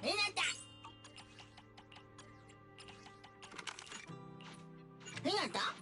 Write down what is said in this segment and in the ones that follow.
ひなたひなた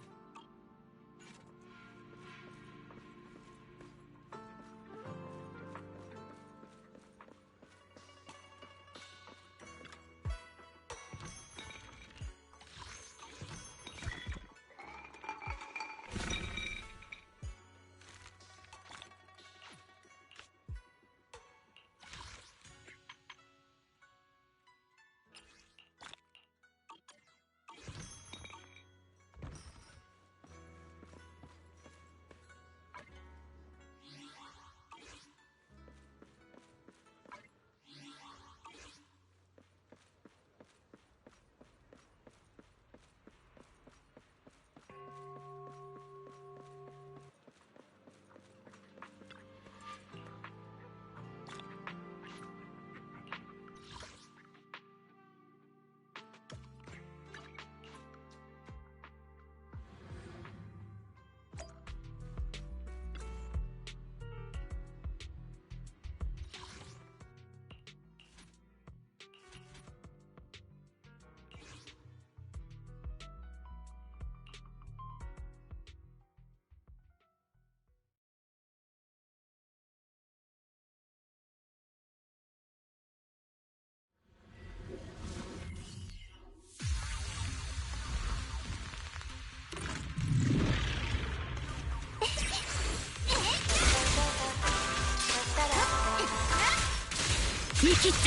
見切った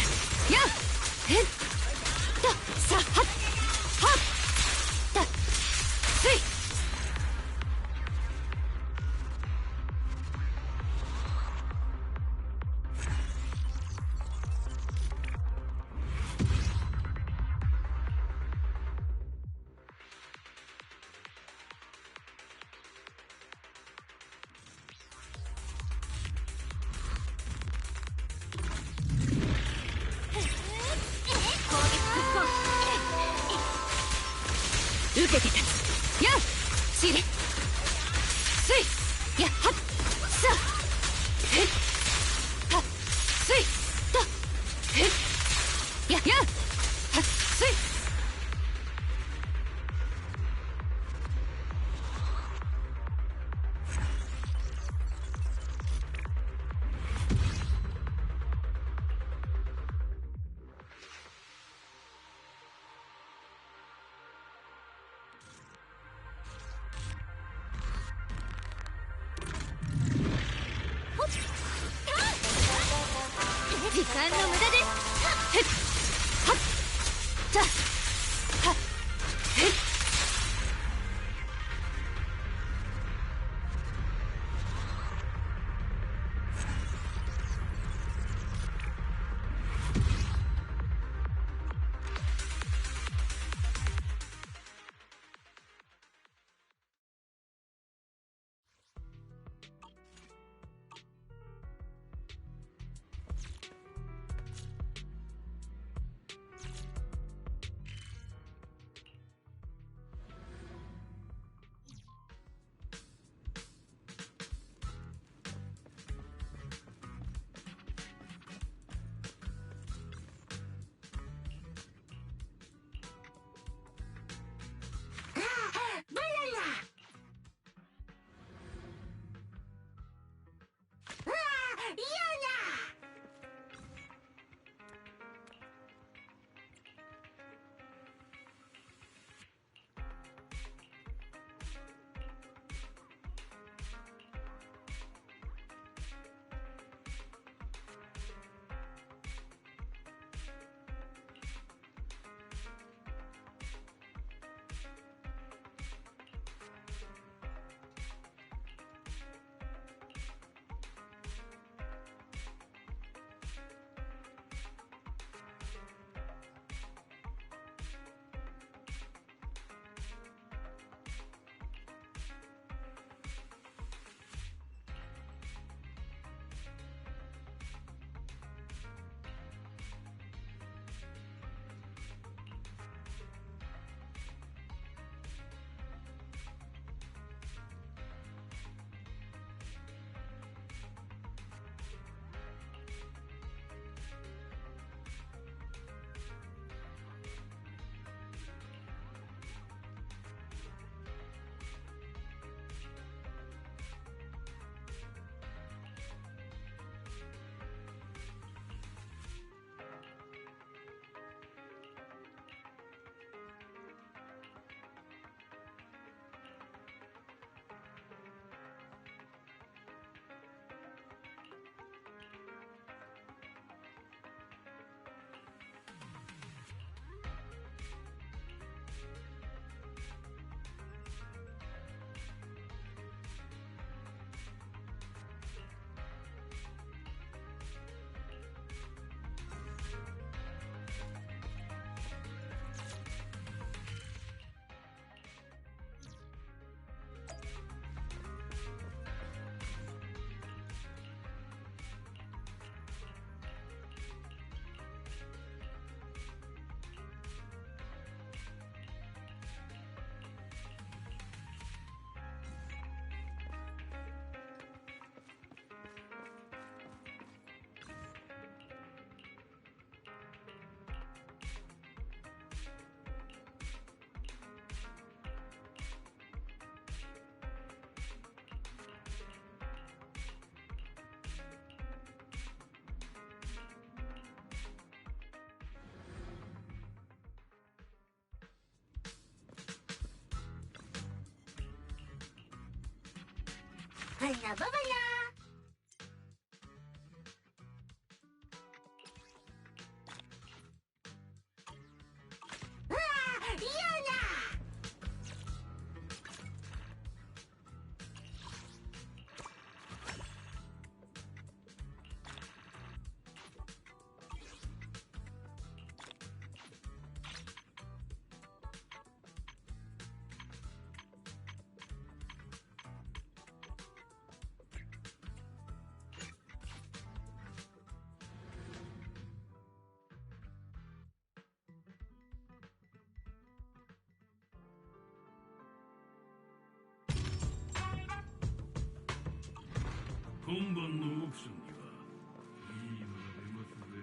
やっへっとさはっはっだつい受けて立つやっちれすいやはっさへっはっすいとへっややはっすい時間の無駄ですへっはっじゃはっへっババヤうわー、嫌な。今晩のオークションにはいいのが出ますぜ。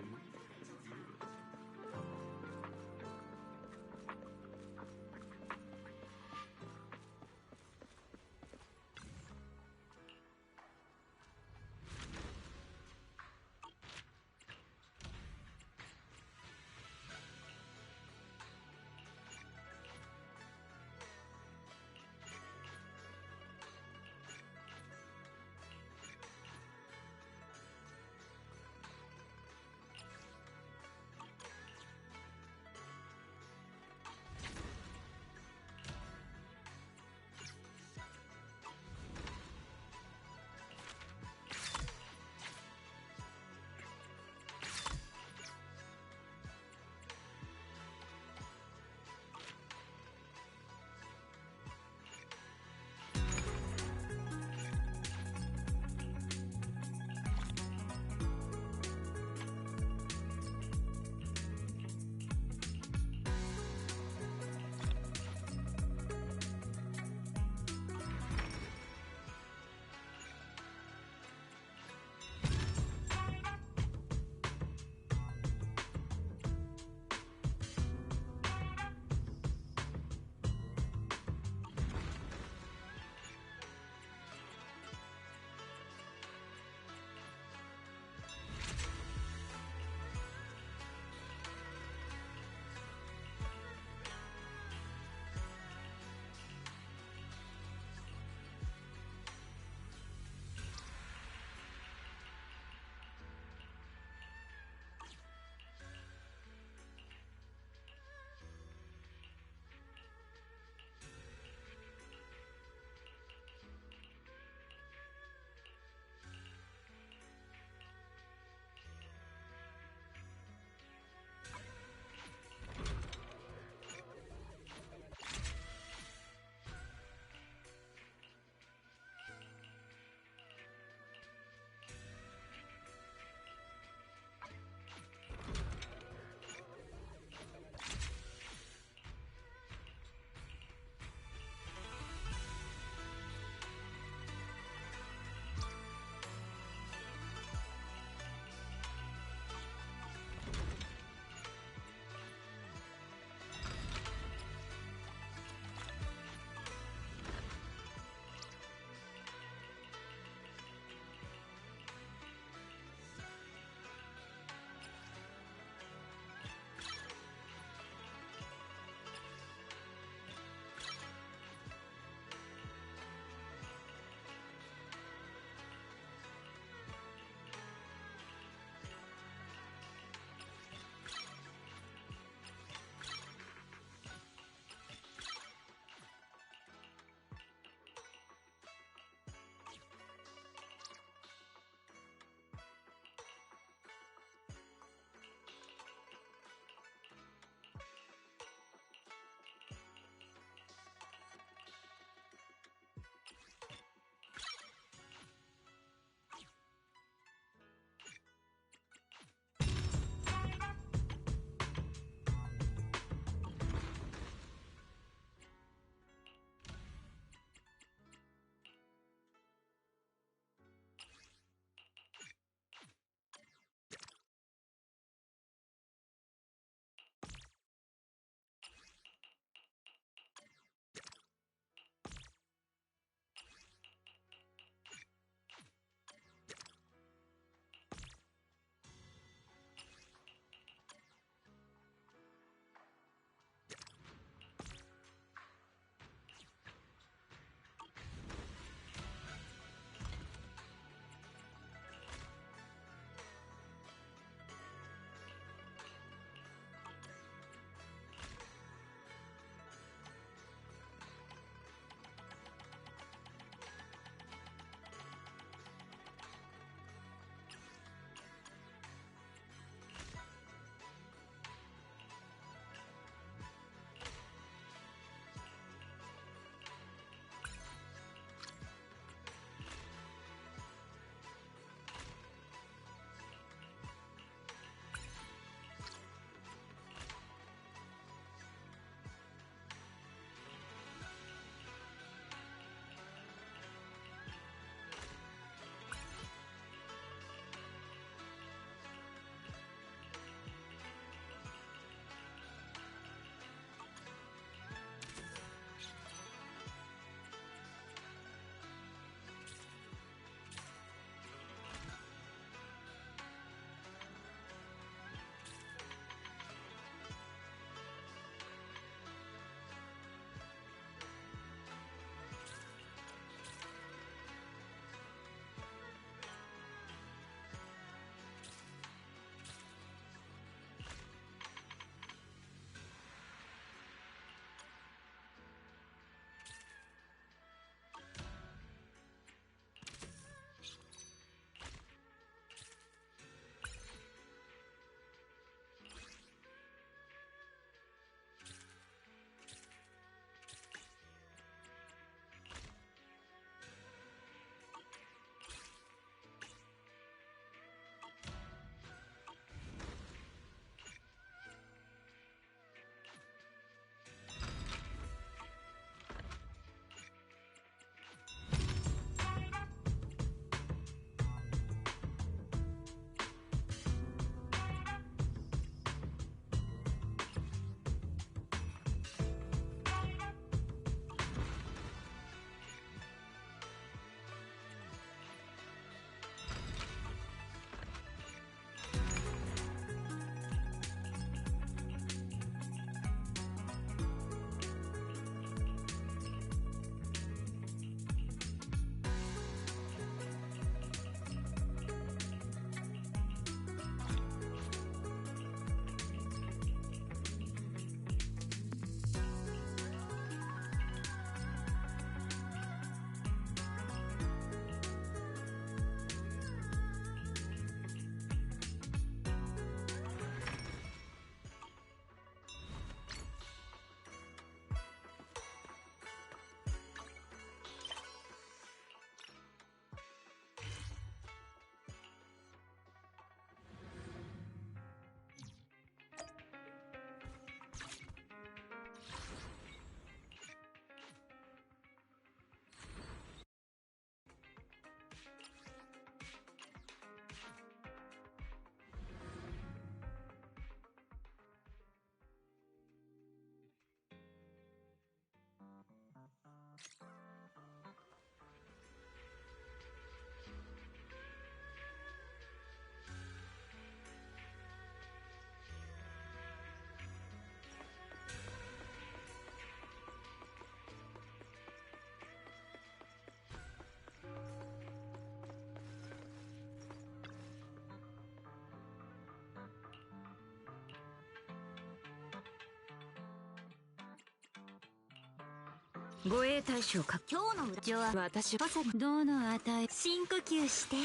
護衛対象か。今日の裏は私まさにどの値。深呼吸して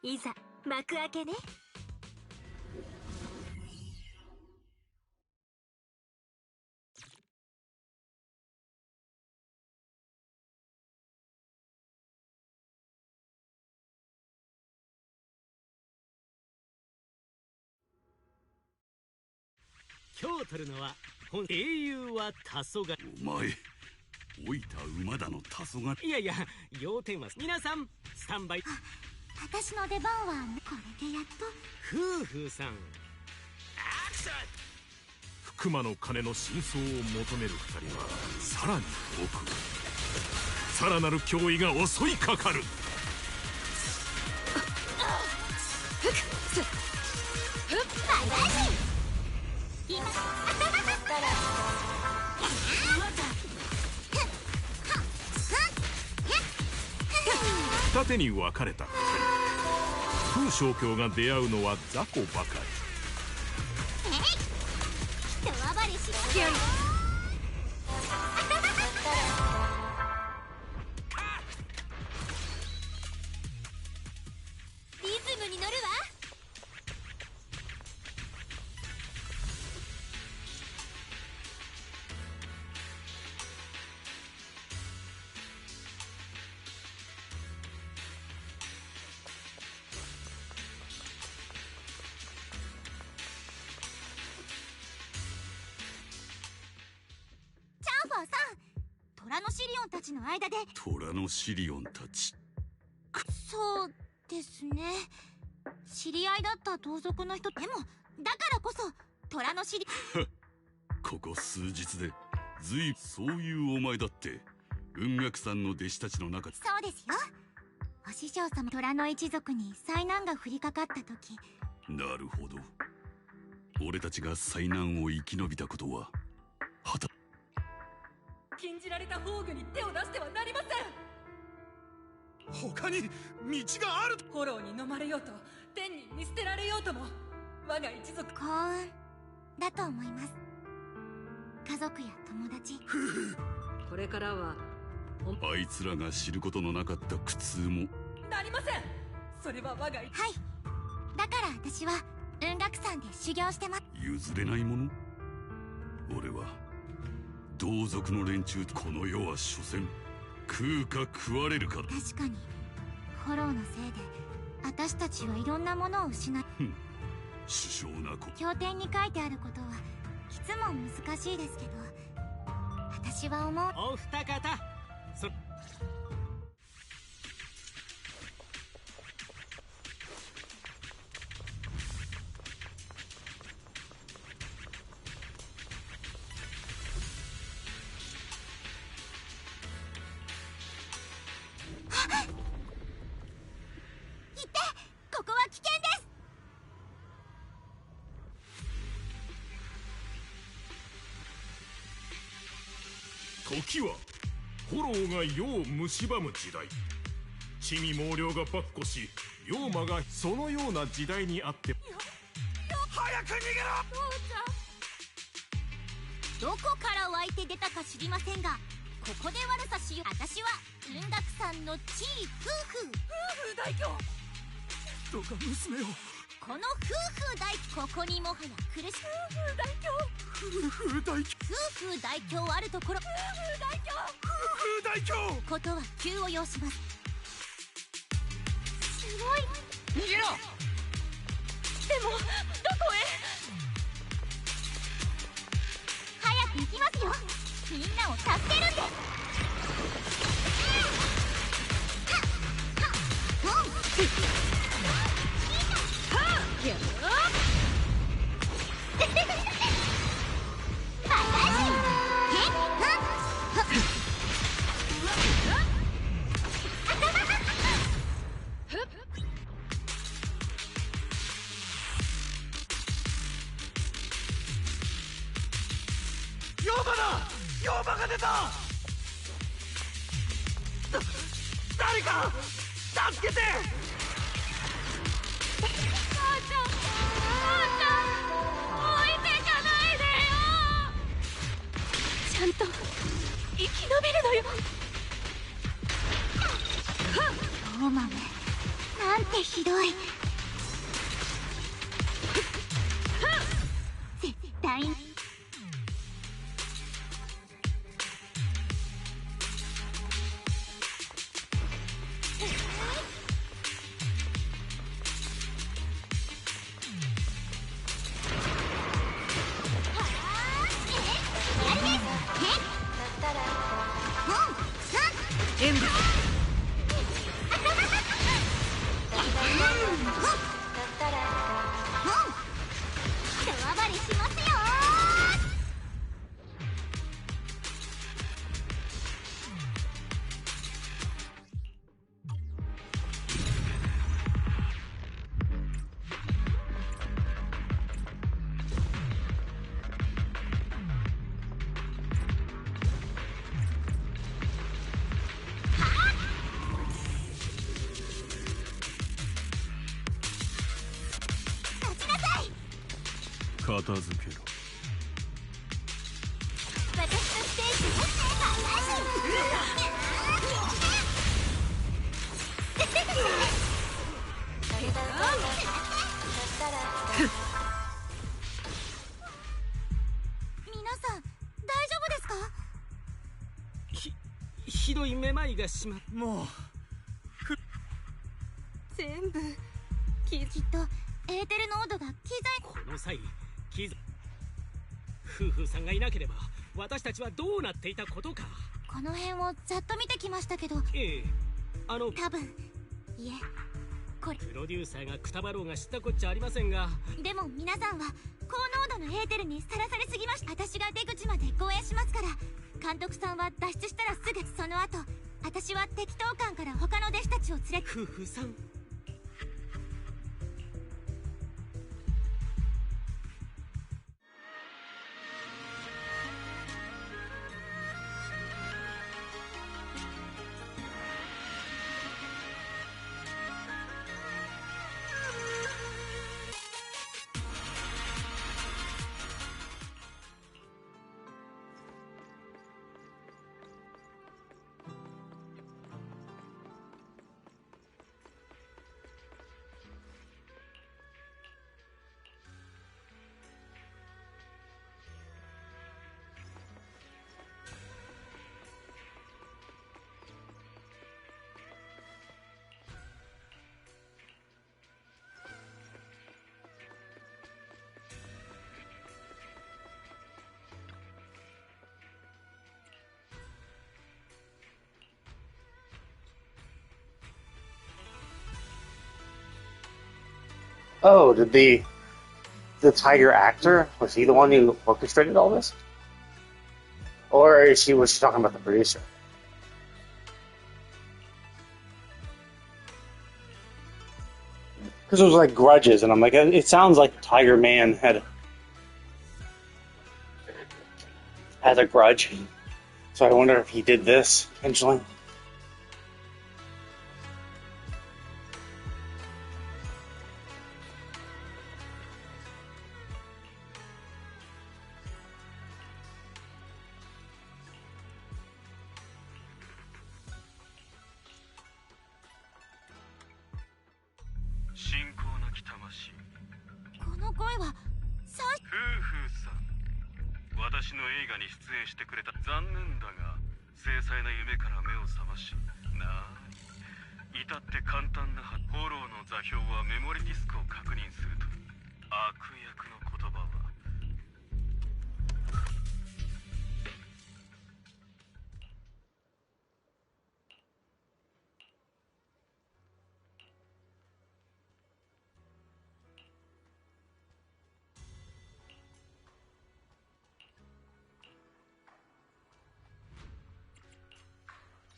いざ幕開けね。今日取るのは英雄は黄昏。お前老いた馬だの黄昏。いやいや、要点は皆さんスタンバイ。私の出番はこれでやっと。夫婦さん。福間の金の真相を求める二人はさらに奥、さらなる脅威が襲いかかる。二手に分かれた二人。風正教が出会うのは雑魚ばかり。人暴れしろよ。リズムに乗るわ。さん、虎のシリオンたちの間で。虎のシリオンたち。そうですね。知り合いだった盗賊の人。でもだからこそ虎のシリここ数日でそういうお前だって雲岳さんの弟子たちの中で。そうですよ。お師匠様、虎の一族に災難が降りかかった時。なるほど。俺たちが災難を生き延びたことは禁じられた宝具に手を出してはなりません。他に道がある。炎に飲まれようと天に見捨てられようとも我が一族。幸運だと思います。家族や友達。これからはあいつらが知ることのなかった苦痛も。なりません。それは我がはい。だから私は雲岳山で修行してます。譲れないもの。俺は同族の連中。この世は所詮食うか食われるかだ。確かにフォローのせいで私たちはいろんなものを失い。殊勝な子。経典に書いてあることはいつも難しいですけど、私は思う。お二方ここは危険です。時は炎が世を蝕む時代。地味猛量が跋扈し、妖魔がそのような時代にあって。早く逃げろ。どこから湧いて出たか知りませんが、ここで悪さしよう。私は雲岳山の地位夫婦大凶。どうか娘を。この夫婦大、ここにもはや苦しい。夫婦大凶。夫婦大凶あるところ。夫婦大凶。ことは急を要します。すごい。逃げろ。でもどこへ。早く行きますよ。みんなを助けるんです。妖魔だ。妖魔が出た。誰か助けて。母ちゃん、母ちゃん、置いてかないでよ。ちゃんと生き延びるのよ。大豆なんてひどい。絶対に演武。手暴れしますよ。立ちなさい。片付けろ。私のステージを皆さん大丈夫ですか？ひどいめまいがしまっもう全部きっとエーテル濃度が機材。この際夫婦さんがいなければ私たちはどうなっていたことか。この辺をざっと見てきましたけど、ええ、多分いえこれプロデューサーがくたばろうが知ったこっちゃありませんが、でも皆さんは高濃度のエーテルにさらされすぎました。私が出口まで護衛しますから、監督さんは脱出したらすぐその後私は適当館から他の弟子たちを連れて。夫婦さんOh, did the tiger actor, was he the one who orchestrated all this? Or was she talking about the producer? Because it was like grudges, and I'm like, it sounds like Tiger Man had a grudge. So I wonder if he did this intentionally.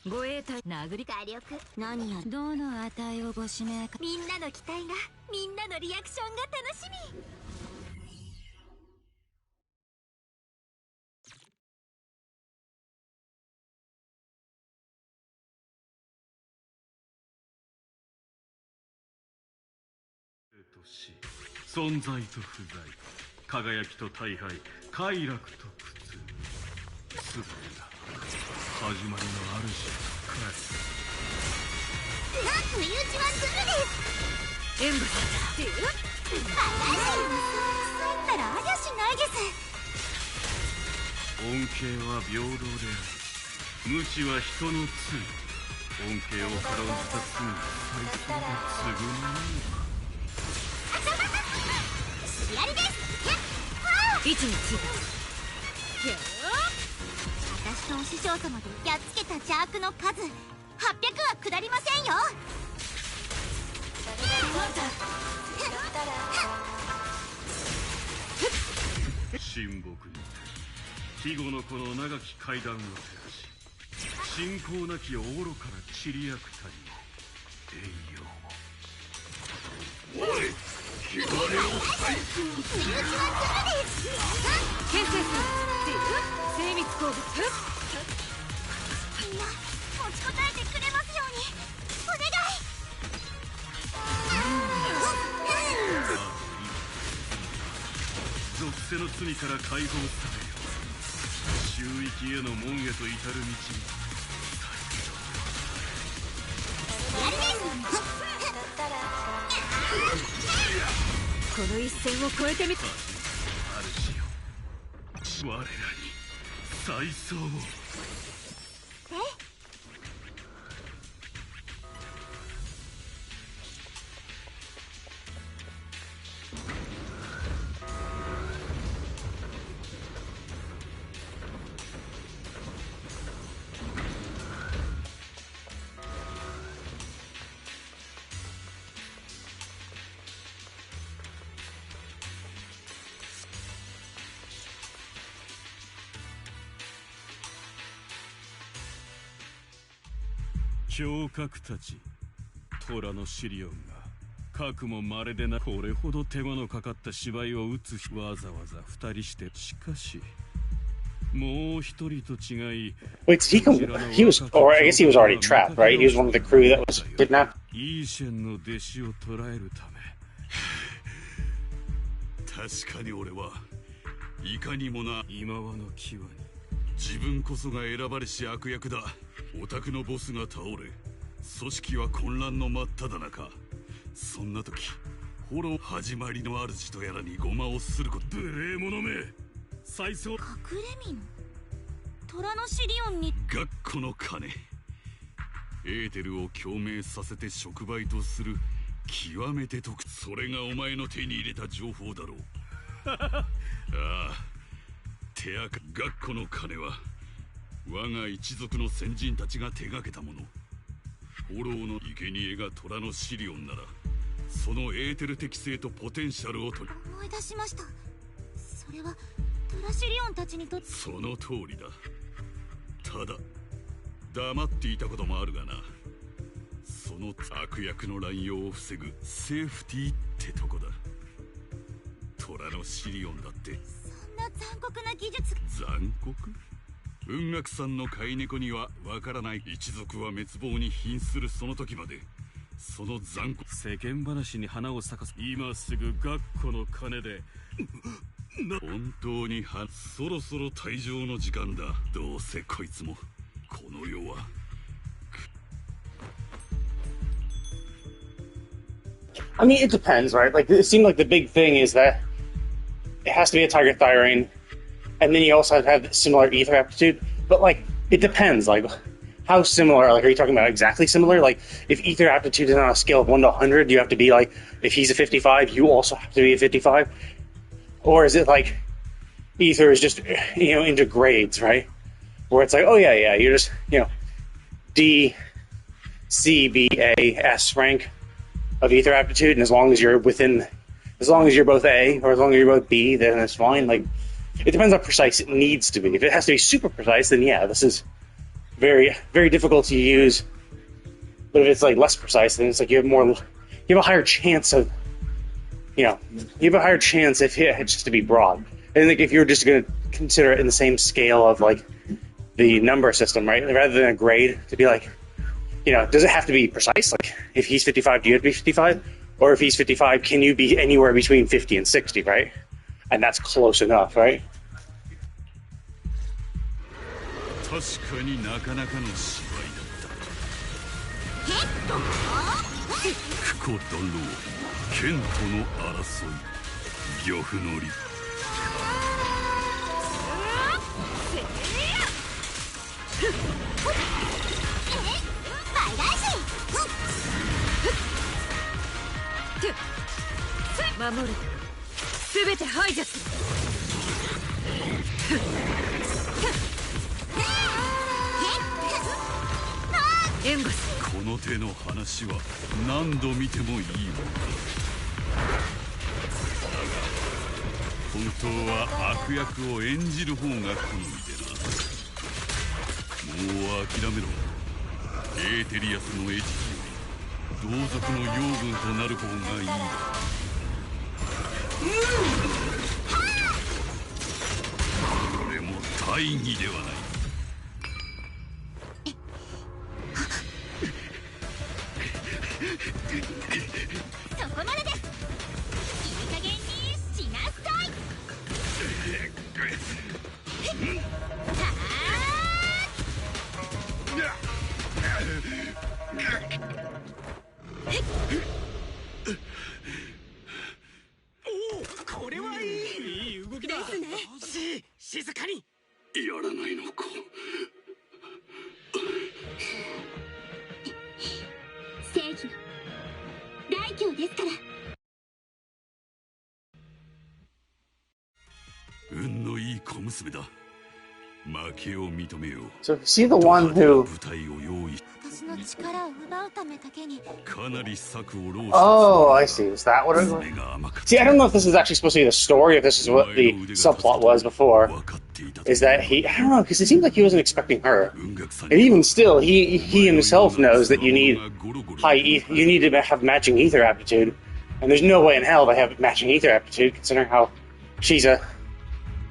護衛隊殴り火力何やどの値をご指名か。みんなの期待がみんなのリアクションが楽しみ。し存在と不在輝きと大敗快楽と苦痛全てが始まりの主かなんというちはズルです。エンブっていうそう言ったらありゃしないです。恩恵は平等であり無知は人の罪恩恵を軽んじた罪を最高で償うのはシアリです。位置について私とお師匠様でやっつけた邪悪の数800は下りませんよ。神木にて肥後のこの長き階段を照らし信仰なき愚から散り焼くたりも栄養をおい火種を再生牽制するっていう精密攻撃みんな持ちこたえてくれますようにお願い。属性の罪から解放され周域への門へと至る道にこの一線を越えてみた主よ我らに再走を侠客たち虎のシリオンがかくも稀でなこれほど手間のかかった芝居を打つわざわざ二人してしかしもう一人と違い Wait, did he come? He was, or I guess he was already trapped, right? He was one of the crew that was kidnapped. イーシェンの弟子を捕らえるため確かに俺はいかにもな今はの際に自分こそが選ばれし悪役だオタクのボスが倒れ組織は混乱の真っ只中そんな時フォロー始まりの主とやらにごまをすること無礼者め再走隠れ蓑虎のシリオンに学校の金エーテルを共鳴させて触媒とする極めてそれがお前の手に入れた情報だろうああ手垢学校の金は我が一族の先人たちが手がけたものフォローの生贄が虎のシリオンならそのエーテル適性とポテンシャルを取り思い出しました。それはトラシリオンたちにとってその通りだただ黙っていたこともあるがなその悪役の乱用を防ぐセーフティーってとこだ虎のシリオンだってそんな残酷な技術残酷雲岳さんの飼い猫にはわからない一族は滅亡に瀕するその時までその残酷世間話に花を咲かす今すぐ学校の金で本当にそろそろ退場の時間だどうせこいつもこの世はI mean, it depends, right? Like, it seemed like the big thing is that it has to be a Tiger Thyrene, and then you also have to have similar ether aptitude. But, like, it depends. Like, how similar? Like, are you talking about exactly similar? Like, if ether aptitude is on a scale of 1 to 100, you have to be like, if he's a 55, you also have to be a 55? Or is it like, ether is just, into grades, right? Where it's like, oh, yeah, you're just, D, C, B, A, S rank of ether aptitude, and as long as you're both A, or as long as you're both B, then it's fine. Like, it depends how precise it needs to be. If it has to be super precise, then yeah, this is very, very difficult to use. But if it's like less precise, then it's like you have a higher chance of, you have a higher chance if it's just to be broad. And like if you're just going to consider it in the same scale of like the number system, right? Rather than a grade, to be like, does it have to be precise? Like, if he's 55, do you have to be 55? Or if he's 55, can you be anywhere between 50 and 60, right? And that's close enough, right? 確かになかなかの芝居だったクコドロ剣との争い漁夫の利守るすべて排除する援護するこの手の話は何度見てもいいものだ本当は悪役を演じる方が好みでなもう諦めろエーテリアスの餌食より同族の養分となる方がいいだこれも大義ではないそこまでですいい加減にしなさいこれはいい動きだですね静かにやらないのか正義の大凶ですから運のいい小娘だ負けを認めよう So is he the one who... 舞台を用意私の力を奪うためだけにかなり策を浪費 Oh, I see. Is that what it was? 目が甘かった See, I don't know if this is actually supposed to be the story, if this is what the subplot was before. 分かっていた Is that he... I don't know, because it seemed like he wasn't expecting her. 文学さん And even still, he himself knows that you need you need to have matching ether aptitude. And there's no way in hell they have matching ether aptitude, considering how she's a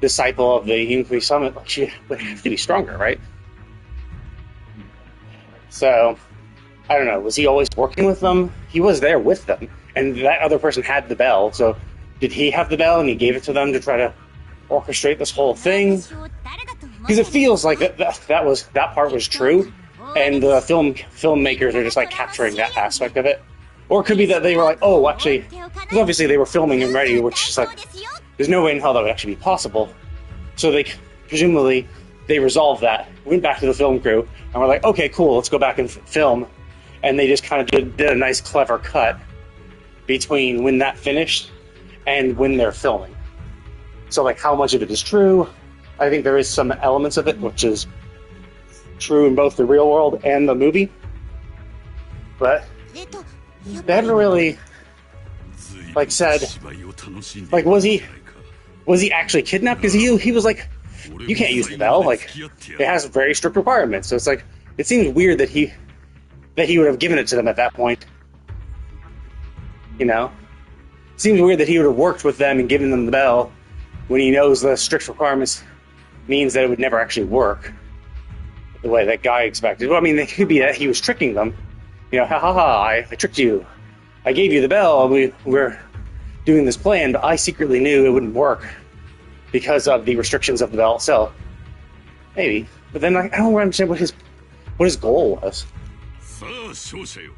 disciple of the Yunhui Summit. Like, she would have to be stronger, right? So, I don't know. Was he always working with them? He was there with them. And that other person had the bell. So, did he have the bell and he gave it to them to try to orchestrate this whole thing? 私を誰だと思って Because it feels like that part was true. And the filmmakers are just like capturing that aspect of it. Or it could be that they were like, oh, actually, because obviously they were filming and ready, which is like, there's no way in hell that would actually be possible. So they, presumably, they resolved that, went back to the film crew, and were like, okay, cool, let's go back and film. And they just kind of did a nice, clever cut between when that finished and when they're filming. So, like, how much of it is true? I think there is some elements of it which is true in both the real world and the movie. But they haven't really, like, said, like, was he actually kidnapped? Because he was like, you can't use the bell. Like, it has very strict requirements. So it's like, it seems weird that he would have given it to them at that point. You know? It seems weird that he would have worked with them and given them the bell when he knows the strict requirements means that it would never actually work the way that guy expected. Well, I mean, it could be that he was tricking them. You know, I tricked you. I gave you the bell. We're doing this plan, but I secretly knew it wouldn't work because of the restrictions of the bell itself. Maybe. But then I don't understand what his goal was. さあ勝者よ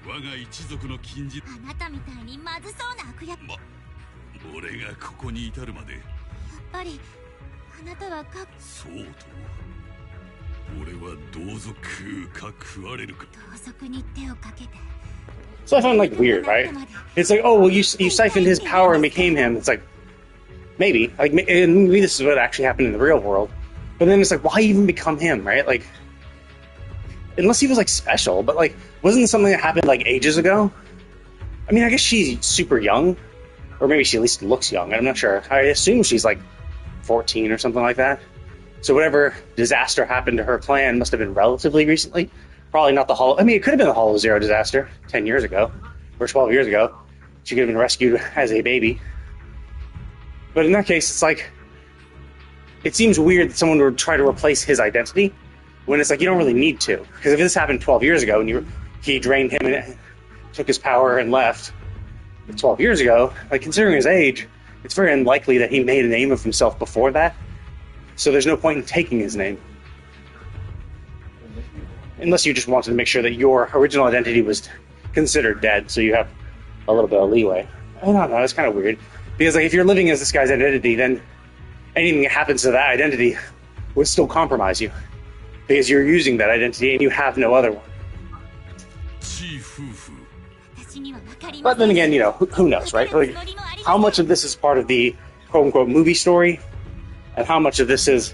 我が一族の禁じあなたみたいにまずそうな悪役やっ俺がここに至るまでぱりあなたはそうとは俺は同族か食われるか同族に手をかけて So I found like weird, right? It's like, oh, well, you siphoned his power and became him. It's like, maybe maybe this is what actually happened in the real world. But then it's like, why even become him, right? Like, unless he was like special, but like, wasn't this something that happened like ages ago? I mean, I guess she's super young, or maybe she at least looks young. I'm not sure. I assume she's like 14 or something like that. So whatever disaster happened to her clan must have been relatively recently. Probably not the Hollow... I mean, it could have been the Hollow Zero disaster 10 years ago, or 12 years ago. She could have been rescued as a baby. But in that case, it's like... It seems weird that someone would try to replace his identity, when it's like, you don't really need to. Because if this happened 12 years ago, and he drained him and took his power and left, 12 years ago, like considering his age, it's very unlikely that he made a name of himself before that. So there's no point in taking his name. Unless you just wanted to make sure that your original identity was considered dead, so you have a little bit of leeway. I don't know, it's kind of weird. Because like if you're living as this guy's identity, then anything that happens to that identity would still compromise you. Because you're using that identity and you have no other one. But then again, you know, who knows, right? Like, how much of this is part of the quote-unquote movie story, and how much of this is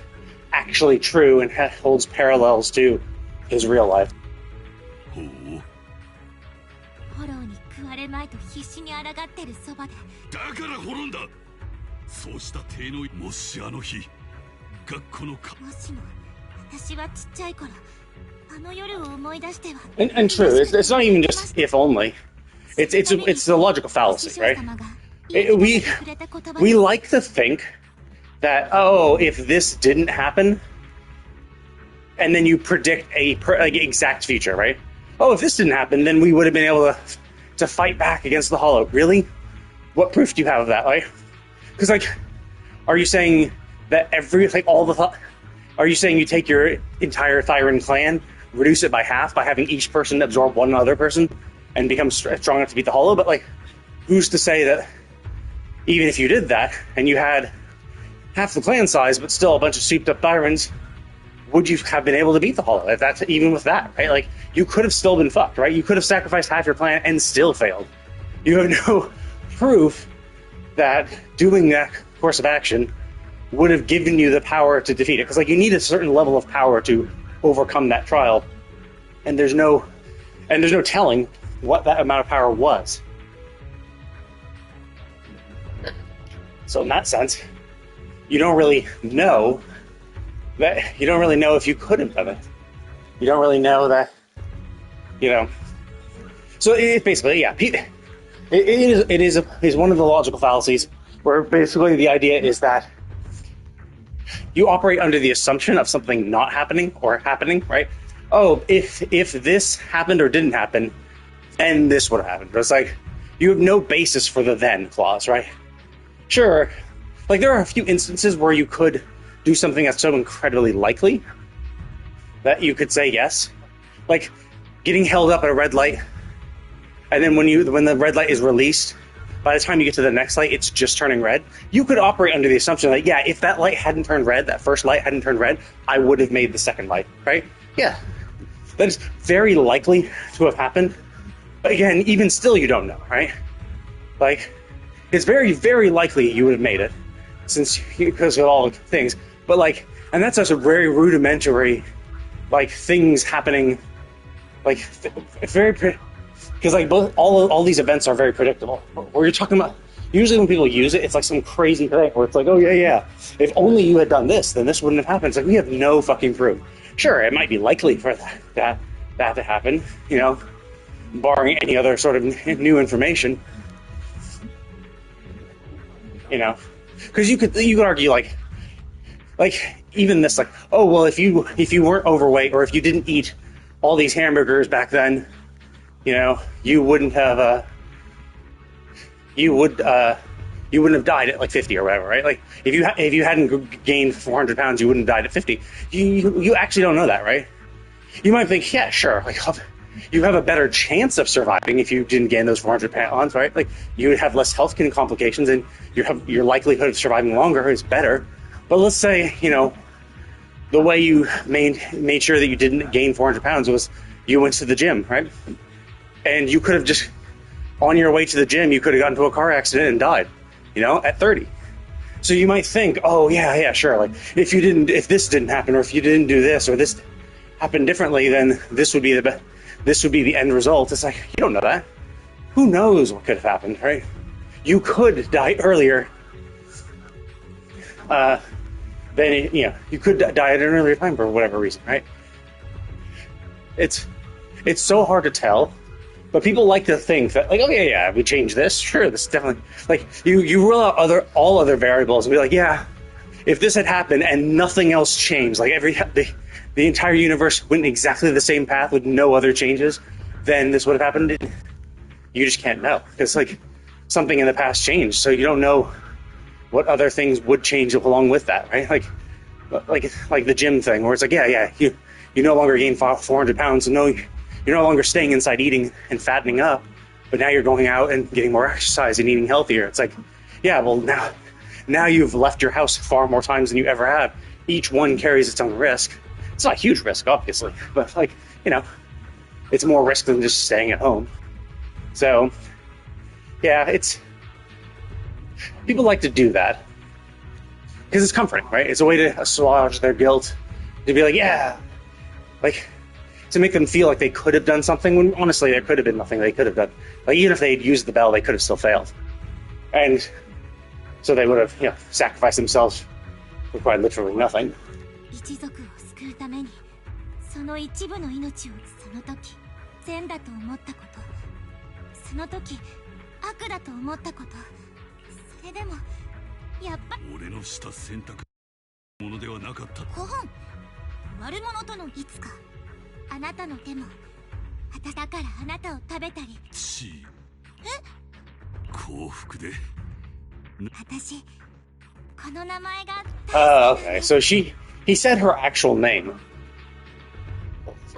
actually true and holds parallels to his real life. ほう。フォローに食われまいと必死に抗ってるそばで。だから滅んだ。そうした体のもしあの日、学校のか。もしも私はちっちゃい頃、あの夜を思い出しては。And true, it's not even just if only. It's a logical fallacy, right? We like to think that, oh, if this didn't happen, and then you predict a exact future, right? Oh, if this didn't happen, then we would have been able to fight back against the Hollow. Really? What proof do you have of that? Like, because like, are you saying that are you saying you take your entire Thyran clan, reduce it by half by having each person absorb one other person, and become strong enough to beat the Hollow? But like, who's to say that even if you did that and you had half the clan size, but still a bunch of souped up Thyrans, would you have been able to beat the Hollow? If that's even with that, right? Like, you could have still been fucked, right? You could have sacrificed half your clan and still failed. You have no proof that doing that course of action would have given you the power to defeat it, because like you need a certain level of power to overcome that trial, and there's no telling what that amount of power was. So in that sense, you don't really know if you could have done it. You don't really know that, you know. So it basically, yeah, it is one of the logical fallacies where basically the idea is that you operate under the assumption of something not happening or happening, right? Oh, if this happened or didn't happen, then this would have happened. But it's like, you have no basis for the then clause, right? Sure, like there are a few instances where you could do something that's so incredibly likely that you could say yes. Like getting held up at a red light, and then when the red light is released, by the time you get to the next light, it's just turning red. You could operate under the assumption that, yeah, if that light hadn't turned red, that first light hadn't turned red, I would have made the second light, right? Yeah. That is very likely to have happened. But again, even still, you don't know, right? Like, it's very, very likely you would have made it, because of all the things. But like, and that's just a very rudimentary, like, things happening, like, very, because like all these events are very predictable. Where you're talking about, usually when people use it, it's like some crazy thing where it's like, oh yeah, if only you had done this, then this wouldn't have happened. It's like, we have no fucking proof. Sure, it might be likely for that to happen, you know, barring any other sort of new information, you know, because you could argue like even this, like, oh well, if you weren't overweight or if you didn't eat all these hamburgers back then, you know, you wouldn't have died at like 50 or whatever, right? Like if you hadn't gained 400 pounds, you wouldn't have died at 50. You actually don't know that, right? You might think, yeah, sure, like you have a better chance of surviving if you didn't gain those 400 pounds, right? Like you would have less health complications and your likelihood of surviving longer is better. But let's say, you know, the way you made sure that you didn't gain 400 pounds was you went to the gym, right? And you could have just, on your way to the gym, you could have gotten into a car accident and died, you know, at 30. So you might think, oh yeah, sure, like if this didn't happen, or if you didn't do this, or this happened differently, then this would be the end result. It's like, you don't know that. Who knows what could have happened, right? You could die earlier. Then you could die at an earlier time for whatever reason, right? It's so hard to tell. But people like to think that, like, oh yeah, we changed this. Sure, this is definitely, like, you rule out all other variables and be like, yeah, if this had happened and nothing else changed, like the entire universe went exactly the same path with no other changes, then this would have happened. You just can't know, because like something in the past changed, so you don't know what other things would change along with that, right? Like the gym thing, where it's like, you no longer gain 400 pounds, and no, you're no longer staying inside eating and fattening up, but now you're going out and getting more exercise and eating healthier. It's like, yeah, well, now you've left your house far more times than you ever have. Each one carries its own risk. It's not a huge risk, obviously, but like, it's more risk than just staying at home. So, yeah, people like to do that because it's comforting, right? It's a way to assuage their guilt, to be like, yeah, like to make them feel like they could have done something when honestly there could have been nothing they could have done. Like even if they had used the bell, they could have still failed, and so they would have, sacrificed themselves for quite literally nothing. 一族を救うためにその一部の命をその時善だと思ったこと、その時悪だと思ったこと、それでもやっぱ俺のした選択ものではなかった。5本悪者とのいつかあなたの手もだからあなたを食べたり幸福で私この名前がOkay, so he said her actual name,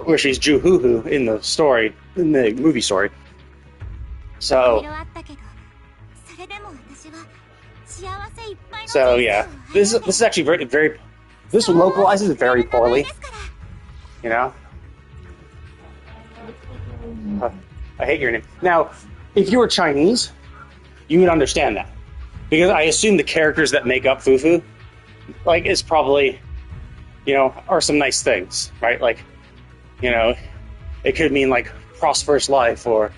where she's Juhuhu in the story, in the movie story. So yeah, this is actually very this localizes it very poorly. I hate your name. Now, if you were Chinese, you would understand that, because I assume the characters that make up Fufu, like, is probably, are some nice things, right? Like, it could mean like prosperous life, or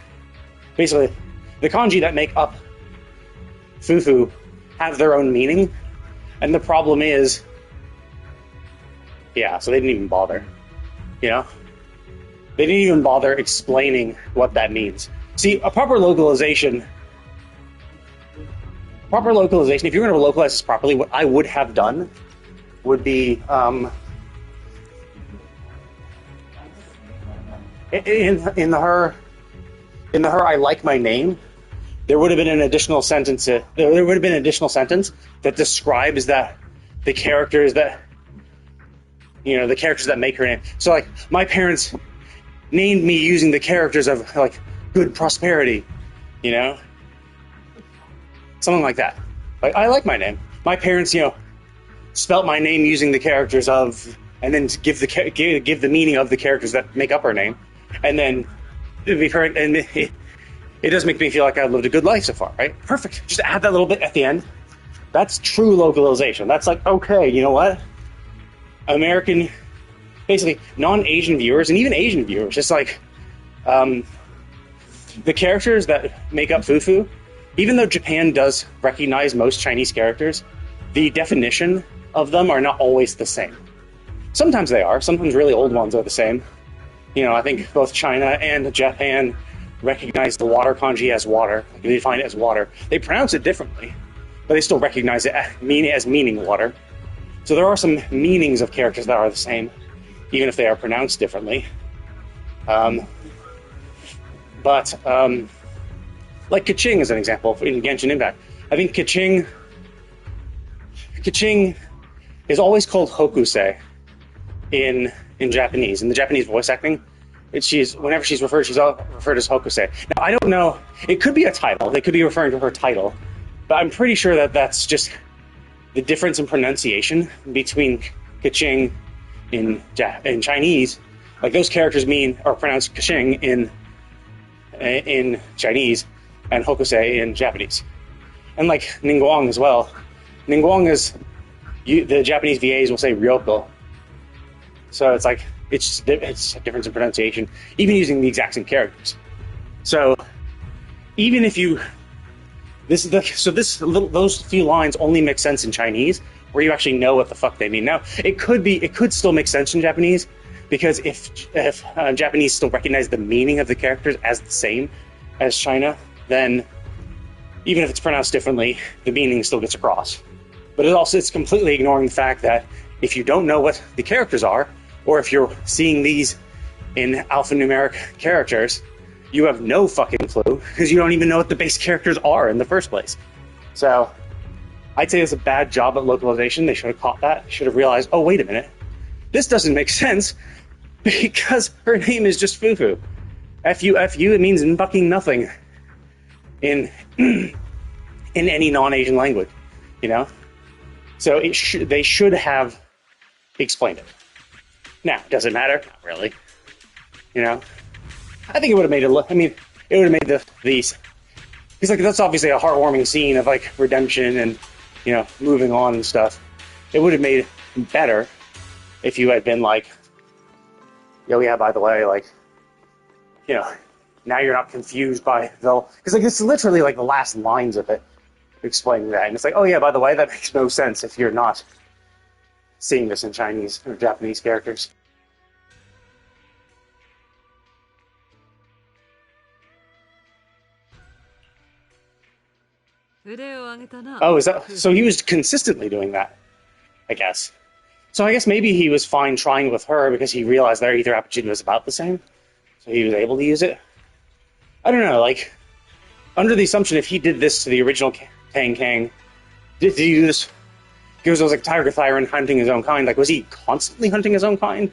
basically the kanji that make up Fufu have their own meaning, and the problem is, so they didn't even bother, They didn't even bother explaining what that means. See, a proper localization, if you're going to localize this properly, what I would have done would be, in the her I like my name, there would have been an additional sentence. There would have been an additional sentence that describes that the characters that make her name. So like, my parents named me using the characters of like good prosperity, something like that. Like, I like my name. My parents, spelt my name using the characters of, and then give the meaning of the characters that make up her name, and then it does make me feel like I've lived a good life so far, right? Perfect. Just add that little bit at the end. That's true localization. That's like, okay, you know what? American, basically non-Asian viewers, and even Asian viewers, just like the characters that make up Fufu, even though Japan does recognize most Chinese characters, the definition of them are not always the same. Sometimes they are. Sometimes really old ones are the same. I think both China and Japan recognize the water kanji as water. They define it as water. They pronounce it differently, but they still recognize it as meaning water. So there are some meanings of characters that are the same, even if they are pronounced differently. But like Kaching is an example in Genshin Impact. I think Kaching is always called Hokusei in Japanese. In the Japanese voice acting, whenever she's referred as Hokusei. Now, I don't know, it could be a title. They could be referring to her title, but I'm pretty sure that that's just the difference in pronunciation between Kaching in Chinese. Like, those characters are pronounced Kaching in Chinese and Hokusei in Japanese. And like Ningguang as well. Ningguang is, the Japanese VAs will say Ryoko. So it's like, it's a difference in pronunciation, even using the exact same characters. So even if those few lines only make sense in Chinese, where you actually know what the fuck they mean. Now, it could still make sense in Japanese, because if Japanese still recognize the meaning of the characters as the same as China, then even if it's pronounced differently, the meaning still gets across. But it's completely ignoring the fact that if you don't know what the characters are, or if you're seeing these in alphanumeric characters, you have no fucking clue because you don't even know what the base characters are in the first place. So I'd say it's a bad job at localization. They should have caught that. Should have realized, oh, wait a minute. This doesn't make sense because her name is just Fufu. F-U-F-U, it means fucking nothing in any non-Asian language, you know? So they should have explained it. Now, does it matter? Not really. You know? I think it would have made it look, I mean, it would have made these, because like that's obviously a heartwarming scene of like redemption and, you know, moving on and stuff. It would have made it better if you had been like, yo, yeah, by the way, like, you know, now you're not confused by the, because like this is literally like the last lines of it explaining that, and it's like, oh yeah, by the way, that makes no sense if you're not seeing this in Chinese or Japanese characters. Oh, is that so? He was consistently doing that, I guess. So I guess maybe he was fine trying with her because he realized their ether aptitude was about the same, so he was able to use it. I don't know, like, under the assumption if he did this to the original Tang Kang, did he do this because it was like Tiger Thyron hunting his own kind? Like, was he constantly hunting his own kind?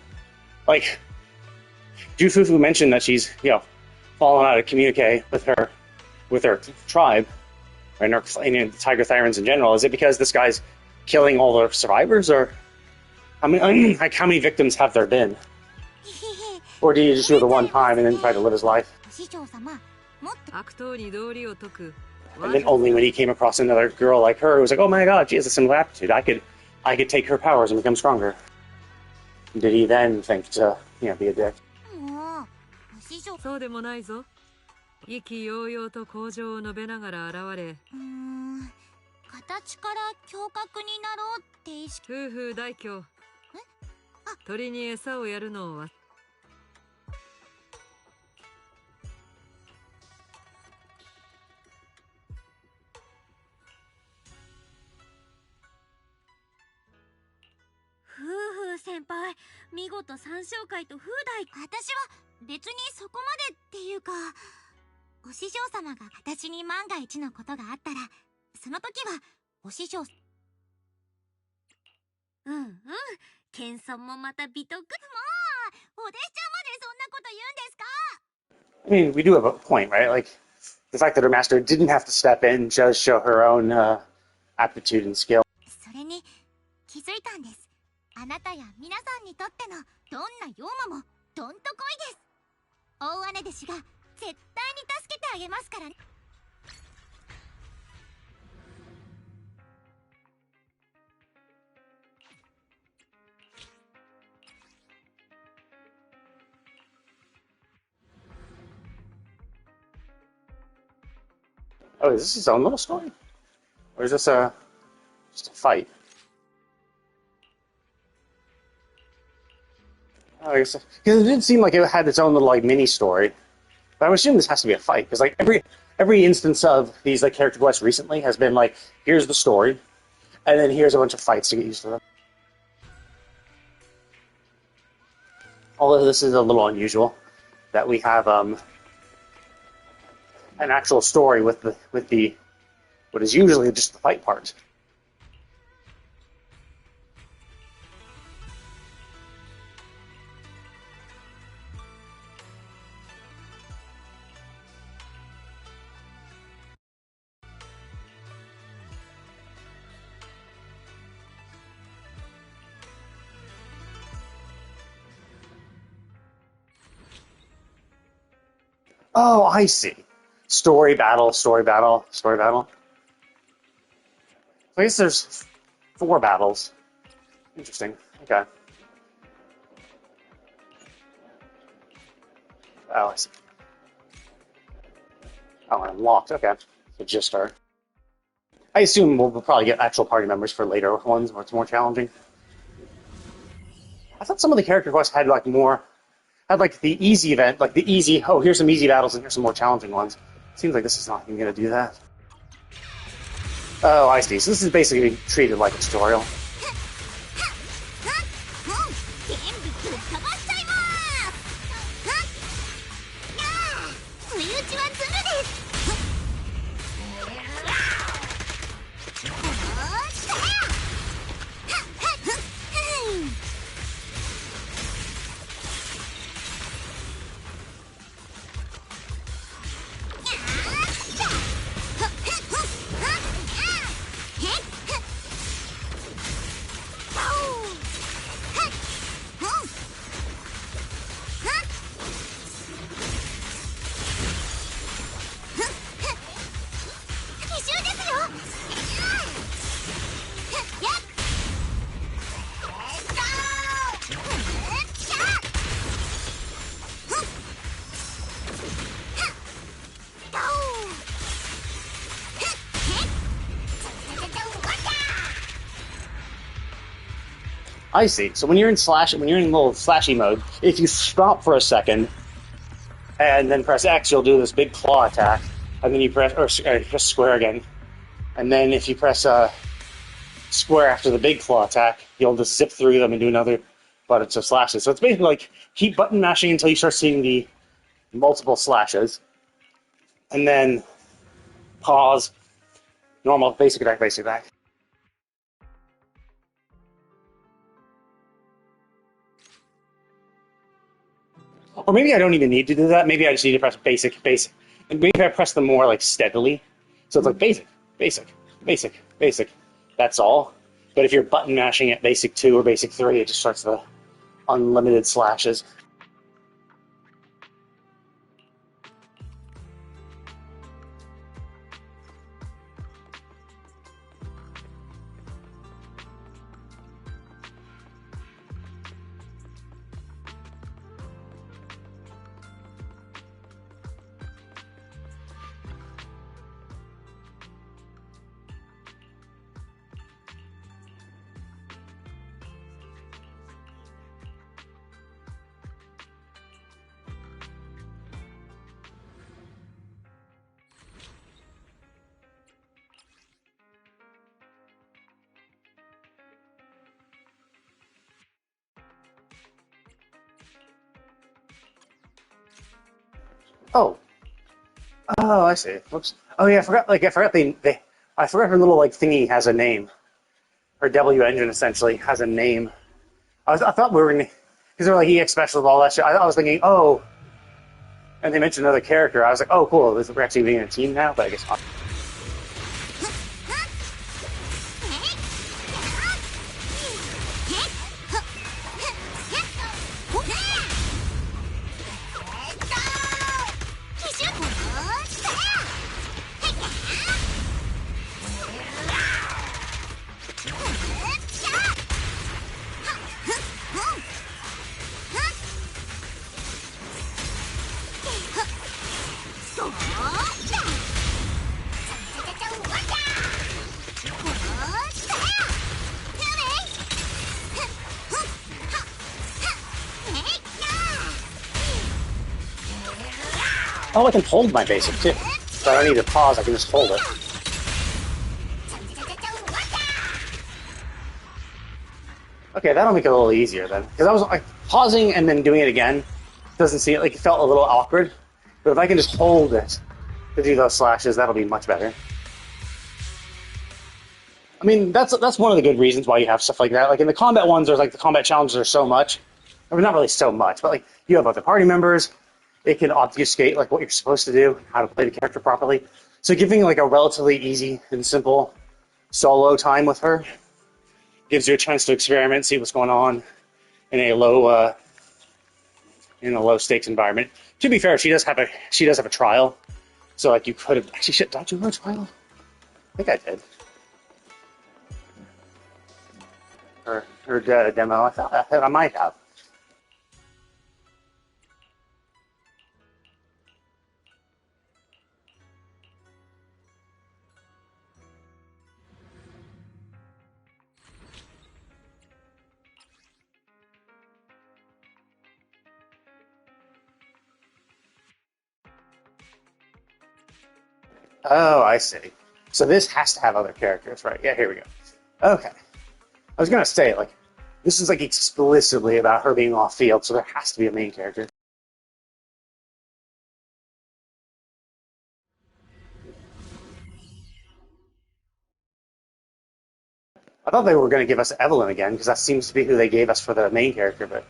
Like, Ju Fufu mentioned that she's, you know, fallen out of communique with her tribe, and the Tiger Thyrans in general. Is it because this guy's killing all the survivors, or I mean, like, how many victims have there been? Or did he just do it the one time and then try to live his life? And then only when he came across another girl like her, it was like, oh my god, she has a similar aptitude. I could take her powers and become stronger. Did he then think to, you know, be a dick? そうでもないぞ。意気揚々と向上を述べながら現れ。形から胸郭になろうって意識。夫婦大凶。鳥に餌をやるのは。夫婦先輩、見事三将会と風大。私は別にそこまでっていうか、お師匠様が私に万が一のことがあったら、その時はお師匠。謙遜もまた美徳。もうお弟子ちゃんまでそんなこと言うんですか？ I mean, we do have a point, right? Like, the fact that her master didn't have to step in just show her own aptitude and skill. それに気づいたんです。あなたや皆さんにとってのどんな妖魔もどんとこいです。大姉弟子が絶対に助けてあげますからね。Oh, is this his own little story? Or is this just a fight? Oh, I guess, because it did seem like it had its own little like mini story, but I would assume this has to be a fight because like every instance of these like character quests recently has been like, here's the story, and then here's a bunch of fights to get used to them. Although this is a little unusual that we have an actual story with the what is usually just the fight part. Oh, I see. Story battle, story battle, story battle. I guess there's 4 battles. Interesting. Okay. Oh, I see. Oh, unlocked. Okay. So just start. I assume we'll probably get actual party members for later ones where it's more challenging. I thought some of the character quests had like like the easy event, like the easy, oh, here's some easy battles and here's some more challenging ones. Seems like this is not even going to do that. Oh, I see. So this is basically treated like a tutorial. I see. So when you're in little slashy mode, if you stop for a second and then press X, you'll do this big claw attack, and then you press square again, and then if you press square after the big claw attack, you'll just zip through them and do another bunch of slashes. So it's basically like keep button mashing until you start seeing the multiple slashes, and then pause, normal, basic attack, basic attack. Or maybe I don't even need to do that. Maybe I just need to press basic. And maybe I press them more like steadily. So it's like basic. That's all. But if you're button mashing at basic 2 or basic 3, it just starts the unlimited slashes. Oh, I see. Whoops. Oh yeah, I forgot her little like thingy has a name. Her W engine essentially has a name. I thought we were gonna, because they're like EX special and all that shit. I was thinking, oh, and they mentioned another character. I was like, oh, cool. We're actually being a team now, but I guess not. Oh, I can hold my basic too. So I don't need to pause, I can just hold it. Okay, that'll make it a little easier then. Because I was like pausing and then doing it again. Doesn't seem like it felt a little awkward. But if I can just hold it to do those slashes, that'll be much better. I mean, that's one of the good reasons why you have stuff like that. Like in the combat ones, there's like the combat challenges are so much. I mean, not really so much, but like you have other party members. It can obfuscate like what you're supposed to do, how to play the character properly. So giving like a relatively easy and simple solo time with her gives you a chance to experiment, see what's going on in a low stakes environment. To be fair, she does have a trial, so like you could have actually shit. Did I do her trial? I think I did. Her demo. I thought I might have. Oh, I see. So this has to have other characters, right? Yeah, here we go. Okay. I was gonna say, like, this is like explicitly about her being off field, so there has to be a main character. I thought they were going to give us Evelyn again, because that seems to be who they gave us for the main character, but...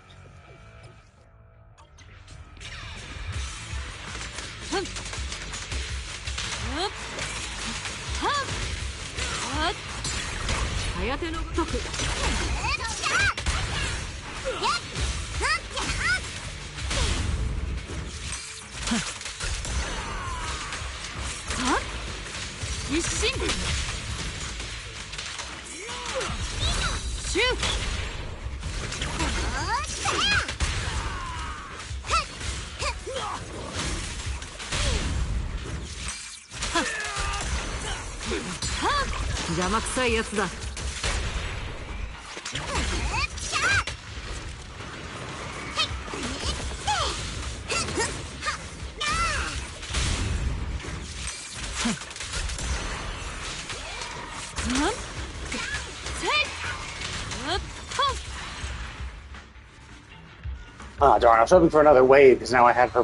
邪魔くさいやつだ。Ah, darn, I was hoping for another wave, because now I have her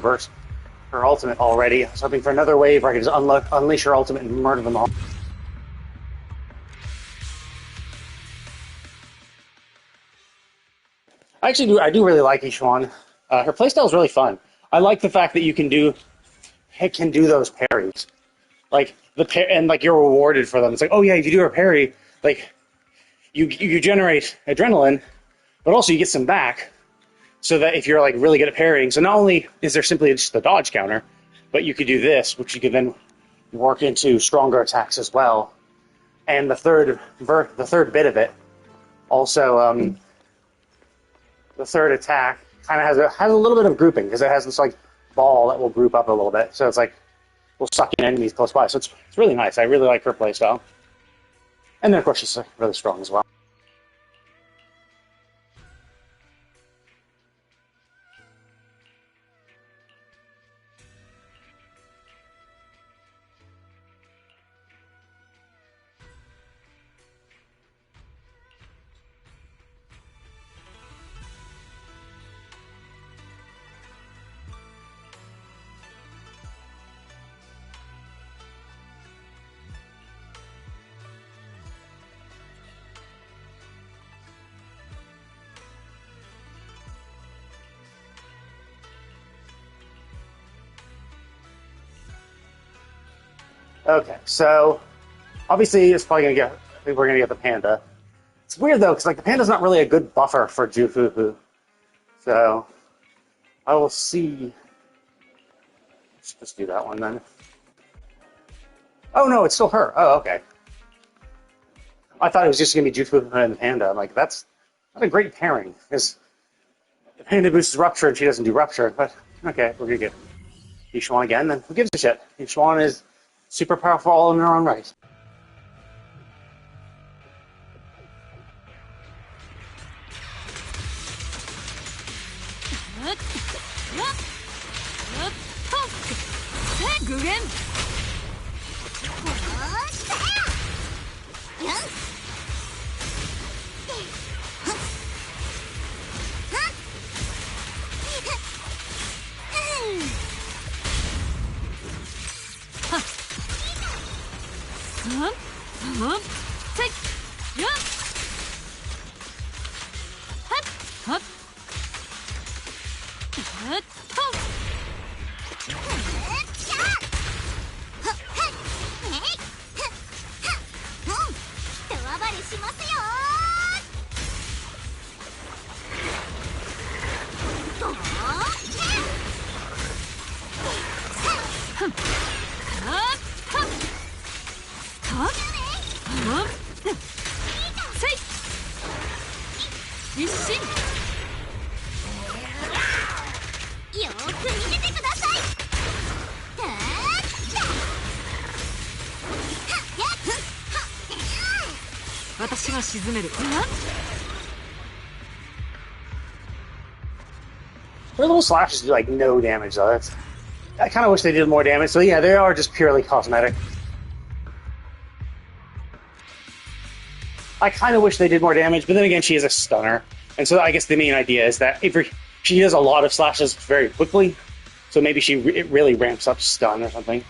ultimate already. I was hoping for another wave where I could just unleash her ultimate and murder them all. I do really like Yishuan. Her playstyle is really fun. I like the fact that you can do those parries. Like, and like you're rewarded for them. It's like, oh yeah, if you do a parry, like, you generate adrenaline, but also you get some back, so that if you're like really good at parrying, so not only is there simply just the dodge counter, but you could do this, which you could then work into stronger attacks as well. And the third bit of it, also, the third attack kind of has a little bit of grouping, because it has this like ball that will group up a little bit, so it's like will suck in enemies close by. So it's really nice. I really like her playstyle. And then of course she's really strong as well. Okay, so obviously it's probably I think we're gonna get the panda. It's weird though, because like the panda's not really a good buffer for Fufu. So I will see. Let's just do that one then. Oh no, it's still her. Oh, okay. I thought it was just gonna be Fufu and the panda. I'm like, that's not a great pairing, because the panda boosts rupture and she doesn't do rupture. But okay, we're gonna get Yishuan again. Then who gives a shit? Yishuan is super powerful all in her own right. Her little slashes do like no damage though. I kind of wish they did more damage. So yeah, they are just purely cosmetic. I kind of wish they did more damage, but then again, she is a stunner, and so I guess the main idea is that she does a lot of slashes very quickly, so maybe it really ramps up stun or something.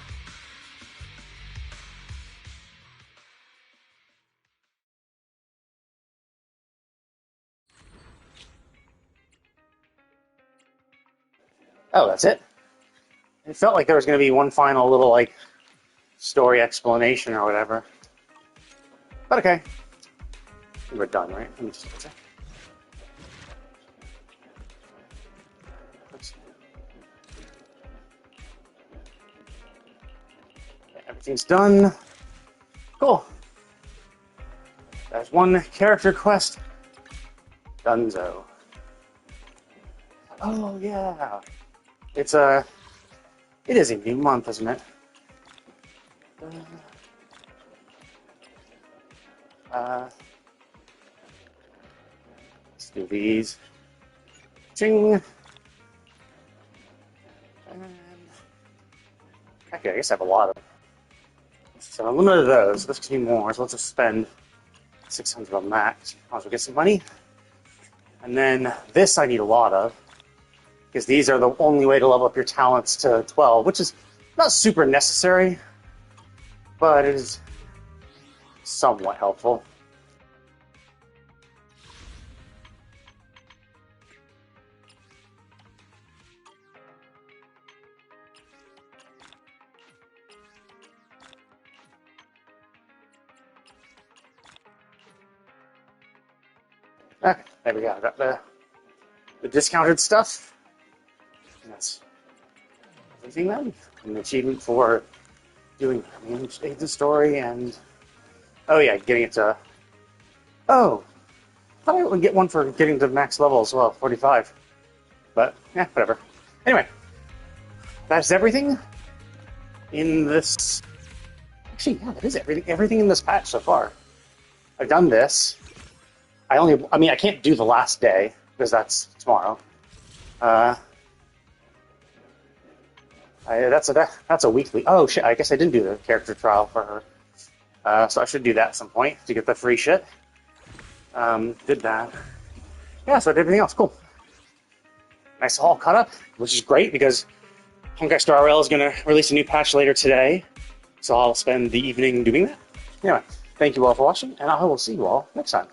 Oh, that's it? It felt like there was going to be one final little, like, story explanation or whatever. But okay. We're done, right? Let me just check. Everything's done. Cool. There's one character quest. Dunzo. Oh, yeah. It is a new month, isn't it? Let's do these. Ching. And okay, I guess I have a lot of them. So I'm limited to those. This could be more, so let's just spend 600 on that. Might as well get some money. And then this I need a lot of. because these are the only way to level up your talents to 12, which is not super necessary, but it is somewhat helpful. Okay, there we go. I got the discounted stuff. And that's everything then. An achievement for doing the story and oh yeah, getting it to I thought I would get one for getting to max level as well, 45. But yeah, whatever. Anyway, that's everything in this. Actually, yeah, that is everything. Everything in this patch so far. I've done this. I can't do the last day because that's tomorrow. That's a weekly. Oh shit! I guess I didn't do the character trial for her. So I should do that at some point to get the free shit. Did that. Yeah, so I did everything else. Cool. Nice all caught up, which is great because Honkai Star Rail is going to release a new patch later today. So I'll spend the evening doing that. Anyway, thank you all for watching, and I will see you all next time.